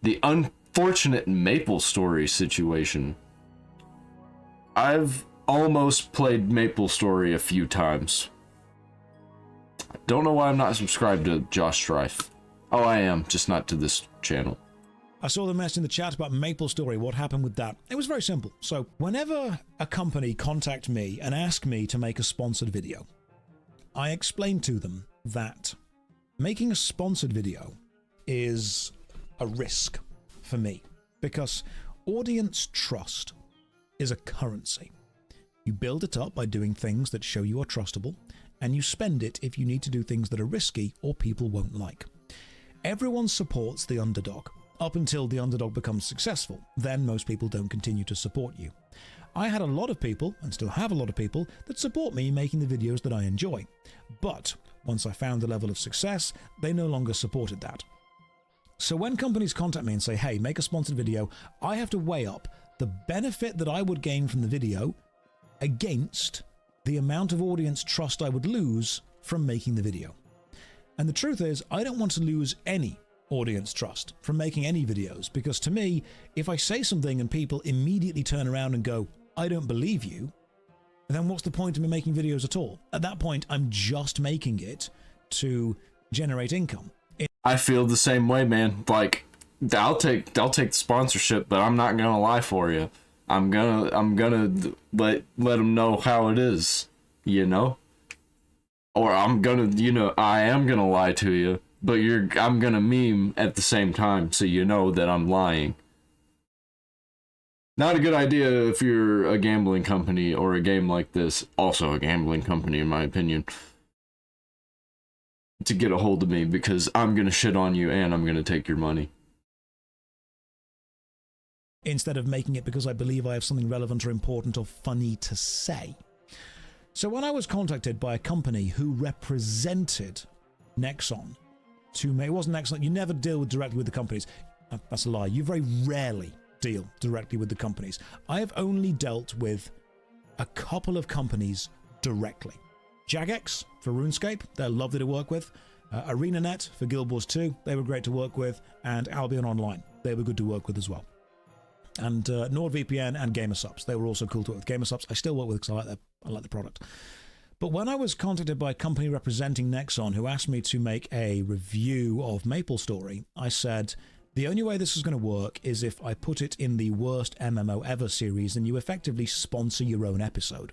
the unfortunate MapleStory situation. I've almost played MapleStory a few times. Don't know why I'm not subscribed to Josh Strife. Oh, I am, just not to this channel. I saw the mess in the chat about MapleStory. What happened with that? It was very simple. So whenever a company contact me and ask me to make a sponsored video, I explain to them that making a sponsored video is a risk for me because audience trust is a currency. You build it up by doing things that show you are trustable, and you spend it if you need to do things that are risky or people won't like. Everyone supports the underdog up until the underdog becomes successful. Then most people don't continue to support you. I had a lot of people, and still have a lot of people, that support me making the videos that I enjoy. But once I found a level of success, they no longer supported that. So when companies contact me and say, hey, make a sponsored video, I have to weigh up the benefit that I would gain from the video against the amount of audience trust I would lose from making the video. And the truth is, I don't want to lose any audience trust from making any videos, because to me, if I say something and people immediately turn around and go, I don't believe you, then what's the point of me making videos at all? At that point, I'm just making it to generate income. I feel the same way, man. Like, I'll take the sponsorship, but I'm not gonna lie for you. I'm gonna let them know how it is, you know? Or I'm gonna, I am gonna lie to you, but I'm gonna meme at the same time, so you know that I'm lying. Not a good idea if you're a gambling company or a game like this, also a gambling company in my opinion, to get a hold of me, because I'm gonna shit on you and I'm gonna take your money. Instead of making it because I believe I have something relevant or important or funny to say. So when I was contacted by a company who represented Nexon to make, it wasn't Nexon, you never deal directly with the companies. That's a lie. You very rarely deal directly with the companies. I have only dealt with a couple of companies directly. Jagex for RuneScape, they're lovely to work with. ArenaNet for Guild Wars 2, they were great to work with. And Albion Online, they were good to work with as well. And NordVPN and GamerSubs, they were also cool to work with. GamerSubs, I still work with because I like the product. But when I was contacted by a company representing Nexon who asked me to make a review of MapleStory, I said, the only way this is going to work is if I put it in the worst MMO ever series and you effectively sponsor your own episode,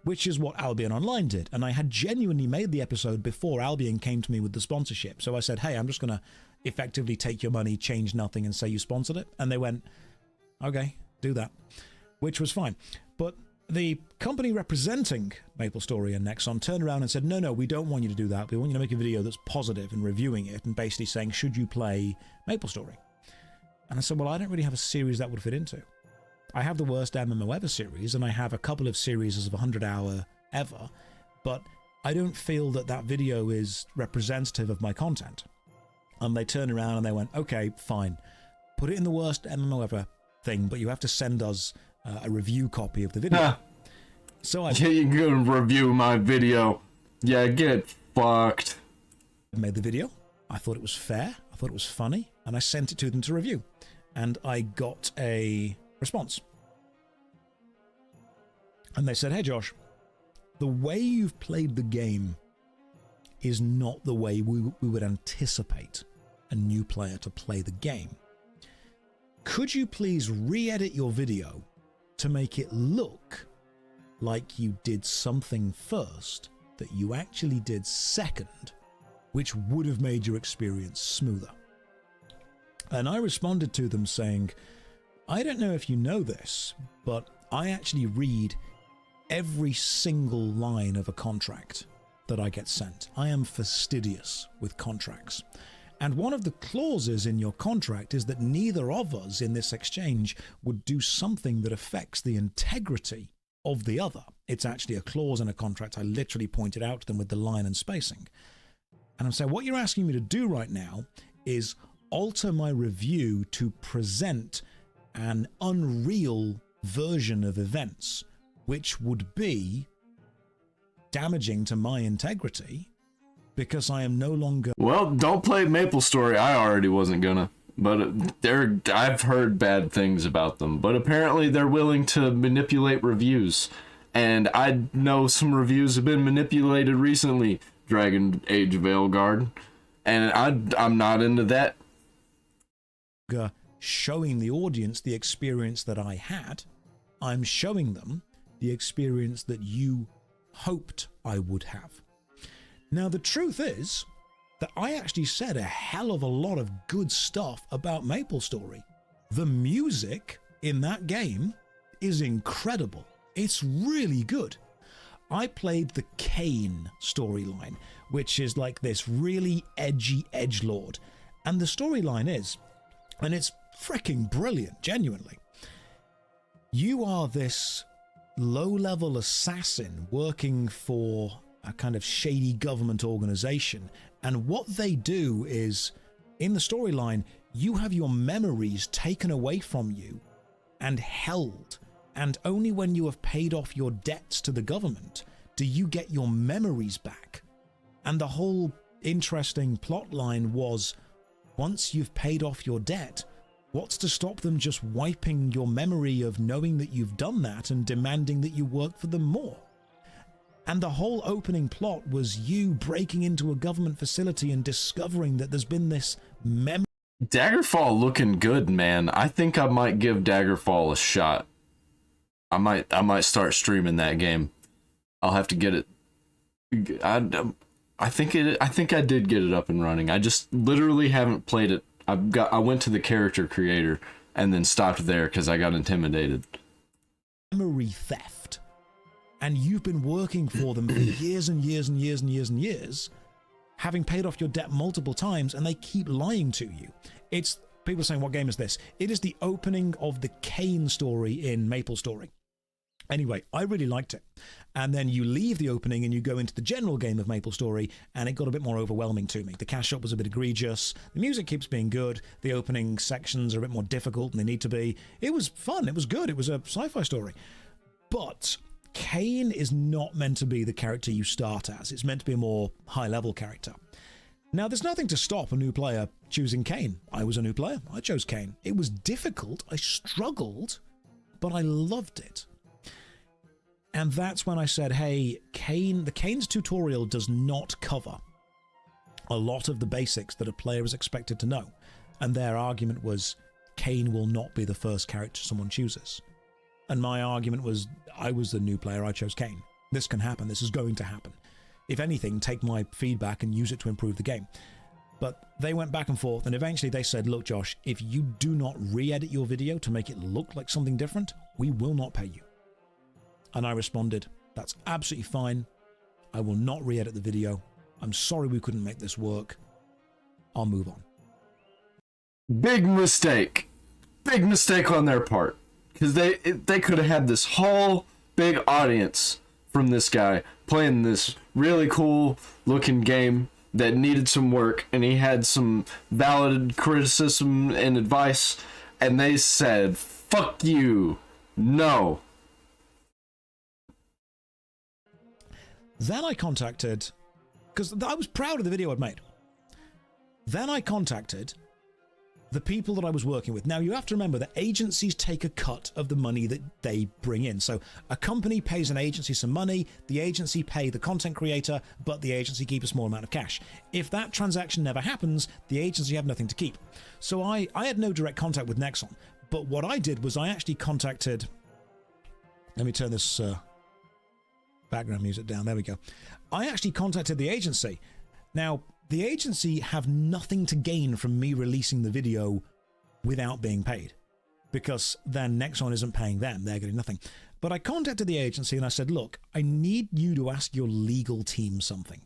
which is what Albion Online did. And I had genuinely made the episode before Albion came to me with the sponsorship. So I said, hey, I'm just going to effectively take your money, change nothing, and say you sponsored it. And they went, okay, do that, which was fine. But the company representing MapleStory and Nexon turned around and said, no, we don't want you to do that. We want you to make a video that's positive and reviewing it and basically saying, should you play MapleStory? And I said, well, I don't really have a series that would fit into. I have the worst MMO ever series, and I have a couple of series of 100-hour ever, but I don't feel that that video is representative of my content. And they turned around and they went, okay, fine, put it in the worst MMO ever thing, but you have to send us a review copy of the video. So I you can review my video. Yeah, get fucked. made the video. I thought it was fair. I thought it was funny, and I sent it to them to review. And I got a response. And they said, hey Josh, the way you've played the game is not the way we would anticipate a new player to play the game. Could you please re-edit your video to make it look like you did something first that you actually did second, which would have made your experience smoother? And I responded to them saying, I don't know if you know this, but I actually read every single line of a contract that I get sent. I am fastidious with contracts. And one of the clauses in your contract is that neither of us in this exchange would do something that affects the integrity of the other. It's actually a clause in a contract. I literally pointed out to them with the line and spacing. And I'm saying, what you're asking me to do right now is alter my review to present an unreal version of events, which would be damaging to my integrity, because I am no longer... Well, don't play MapleStory. I already wasn't gonna. but I've heard bad things about them. But apparently they're willing to manipulate reviews, and I know some reviews have been manipulated recently. Dragon Age Veilguard, and I'm not into that. Showing the audience the experience that I had, I'm showing them the experience that you hoped I would have. Now, the truth is that I actually said a hell of a lot of good stuff about MapleStory. The music in that game is incredible. It's really good. I played the Kain storyline, which is like this really edgy edgelord. And the storyline is, and it's freaking brilliant, genuinely. You are this low-level assassin working for a kind of shady government organization. And what they do is, in the storyline, you have your memories taken away from you and held. And only when you have paid off your debts to the government do you get your memories back. And the whole interesting plot line was, once you've paid off your debt, what's to stop them just wiping your memory of knowing that you've done that and demanding that you work for them more? And the whole opening plot was you breaking into a government facility and discovering that there's been this memory. Daggerfall looking good, man. I think I might give Daggerfall a shot. I might start streaming that game. I'll have to get it. I think I did get it up and running. I just literally haven't played it. I went to the character creator and then stopped there because I got intimidated. Memory theft. And you've been working for them for years and years and years and years and years, having paid off your debt multiple times, and they keep lying to you. It's people saying, what game is this? It is the opening of the Kain story in MapleStory. Anyway, I really liked it. And then you leave the opening and you go into the general game of MapleStory, and it got a bit more overwhelming to me. The cash shop was a bit egregious. The music keeps being good. The opening sections are a bit more difficult than they need to be. It was fun. It was good. It was a sci-fi story. But Kain is not meant to be the character you start as. It's meant to be a more high-level character. Now, there's nothing to stop a new player choosing Kain. I was a new player. I chose Kain. It was difficult. I struggled, but I loved it. And that's when I said, hey, the Kain's tutorial does not cover a lot of the basics that a player is expected to know. And their argument was, Kain will not be the first character someone chooses. And my argument was, I was the new player, I chose Kain. This can happen, this is going to happen. If anything, take my feedback and use it to improve the game. But they went back and forth, and eventually they said, look, Josh, if you do not re-edit your video to make it look like something different, we will not pay you. And I responded, that's absolutely fine. I will not re-edit the video. I'm sorry we couldn't make this work. I'll move on. Big mistake. Big mistake on their part. Because they could have had this whole big audience from this guy playing this really cool looking game that needed some work, and he had some valid criticism and advice, and they said, fuck you. No. Then I contacted, because I was proud of the video I'd made. Then I contacted the people that I was working with. Now, you have to remember that agencies take a cut of the money that they bring in. So a company pays an agency some money, the agency pay the content creator, but the agency keeps a small amount of cash. If that transaction never happens, the agency have nothing to keep. So I had no direct contact with Nexon, but what I did was I actually contacted... Let me turn this background music down. There we go. I actually contacted the agency. Now, the agency have nothing to gain from me releasing the video without being paid, because then Nexon isn't paying them. They're getting nothing. But I contacted the agency and I said, look, I need you to ask your legal team something.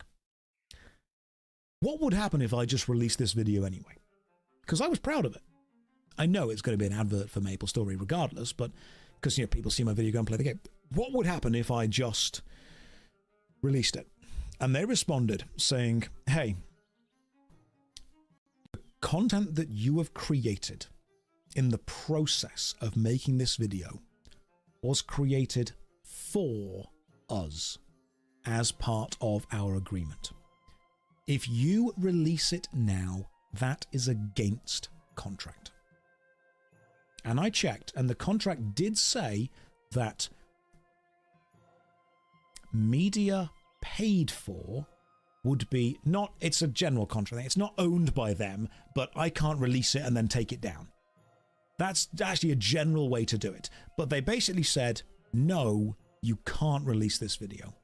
What would happen if I just released this video anyway? Because I was proud of it. I know it's going to be an advert for MapleStory regardless, but because, you know, people see my video, go and play the game. What would happen if I just released it? And they responded saying, hey, the content that you have created in the process of making this video was created for us as part of our agreement. If you release it now, that is against contract. And I checked, and the contract did say that media paid for would be not, it's a general contract, it's not owned by them, but I can't release it and then take it down. That's actually a general way to do it. But they basically said, no, you can't release this video.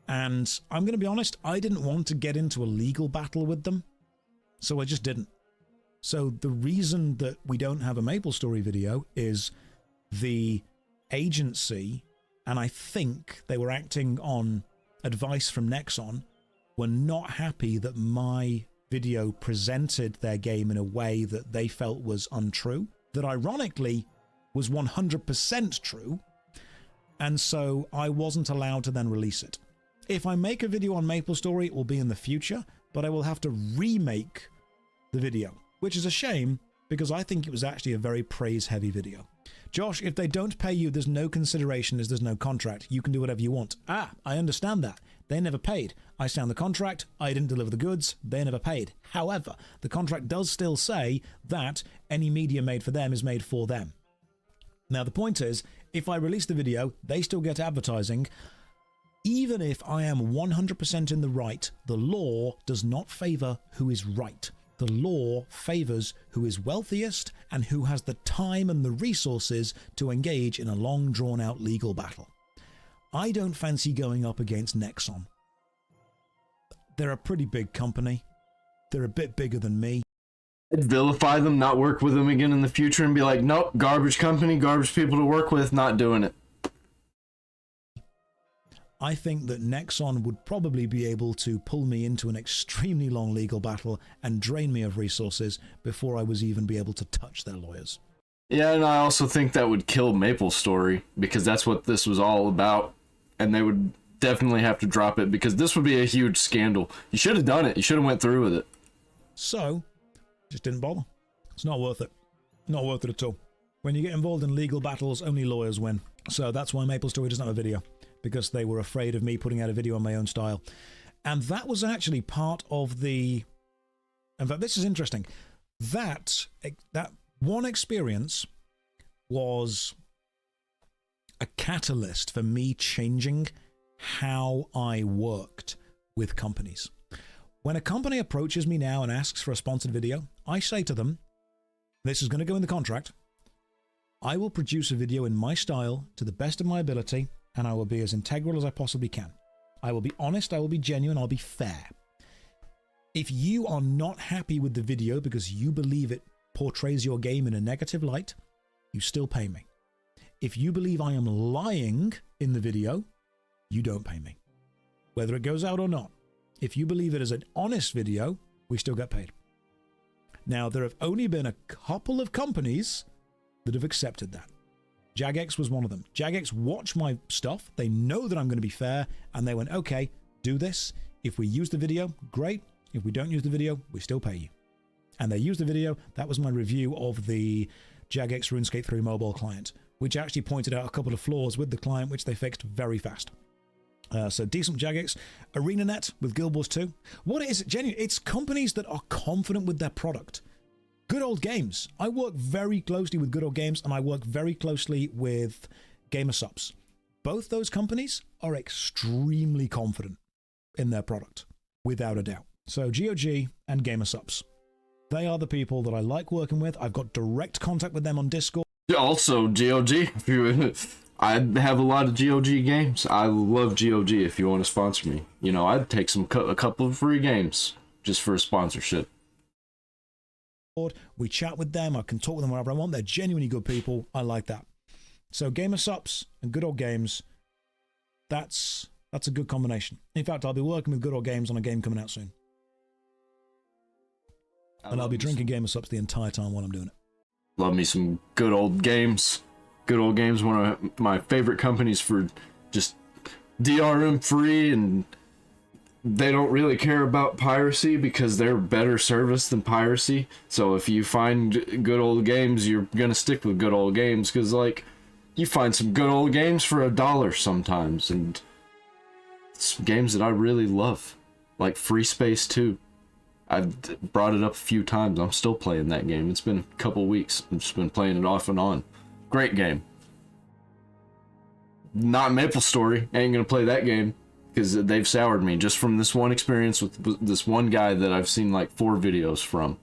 And I'm going to be honest, I didn't want to get into a legal battle with them, so I just didn't. So the reason that we don't have a MapleStory video is the agency, and I think they were acting on advice from Nexon, were not happy that my video presented their game in a way that they felt was untrue, that ironically was 100% true, and so I wasn't allowed to then release it. If I make a video on MapleStory, it will be in the future, but I will have to remake the video, which is a shame because I think it was actually a very praise-heavy video. Josh, if they don't pay you, there's no consideration as there's no contract. You can do whatever you want. Ah, I understand that. They never paid. I signed the contract. I didn't deliver the goods. They never paid. However, the contract does still say that any media made for them is made for them. Now, the point is, if I release the video, they still get advertising. Even if I am 100% in the right, the law does not favor who is right. The law favors who is wealthiest and who has the time and the resources to engage in a long, drawn-out legal battle. I don't fancy going up against Nexon. They're a pretty big company. They're a bit bigger than me. I'd vilify them, not work with them again in the future, and be like, nope, garbage company, garbage people to work with, not doing it. I think that Nexon would probably be able to pull me into an extremely long legal battle and drain me of resources before I was even be able to touch their lawyers. Yeah, and I also think that would kill MapleStory, because that's what this was all about, and they would definitely have to drop it, because this would be a huge scandal. You should have done it. You should have went through with it. So, just didn't bother. It's not worth it. Not worth it at all. When you get involved in legal battles, only lawyers win. So that's why MapleStory doesn't have a video, because they were afraid of me putting out a video on my own style. And that was actually part of the... In fact, this is interesting. That one experience was a catalyst for me changing how I worked with companies. When a company approaches me now and asks for a sponsored video, I say to them, this is going to go in the contract. I will produce a video in my style to the best of my ability, and I will be as integral as I possibly can. I will be honest, I will be genuine, I'll be fair. If you are not happy with the video because you believe it portrays your game in a negative light, you still pay me. If you believe I am lying in the video, you don't pay me. Whether it goes out or not. If you believe it is an honest video, we still get paid. Now, there have only been a couple of companies that have accepted that. Jagex was one of them. Jagex watch my stuff. They know that I'm going to be fair, and they went, okay, do this. If we use the video, great. If we don't use the video, we still pay you. And they used the video. That was my review of the Jagex RuneScape 3 mobile client, which actually pointed out a couple of flaws with the client, which they fixed very fast. So decent Jagex. ArenaNet with Guild Wars 2. What is it? Genuine. It's companies that are confident with their product. Good Old Games. I work very closely with Good Old Games, and I work very closely with GamerSups. Both those companies are extremely confident in their product, without a doubt. So GOG and GamerSups. They are the people that I like working with. I've got direct contact with them on Discord. Also, GOG. I have a lot of GOG games. I love GOG if you want to sponsor me. You know, I'd take a couple of free games just for a sponsorship. We chat with them. I can talk with them whenever I want. They're genuinely good people. I like that. So GamerSups and Good Old Games, that's a good combination. In fact, I'll be working with Good Old Games on a game coming out soon. And I'll be drinking GamerSups the entire time while I'm doing it. Love me some Good Old Games. Good Old Games, one of my favorite companies for just DRM free, and they don't really care about piracy because they're better service than piracy. So if you find Good Old Games, you're gonna stick with Good Old Games, because like you find some good old games for $1 sometimes, and some games that I really love, like Free Space 2. brought it up a few times. I'm still playing that game. It's been a couple weeks. I've just been playing it off and on. Great game. Not MapleStory. Ain't gonna play that game because they've soured me just from this one experience with this one guy that I've seen like 4 videos from.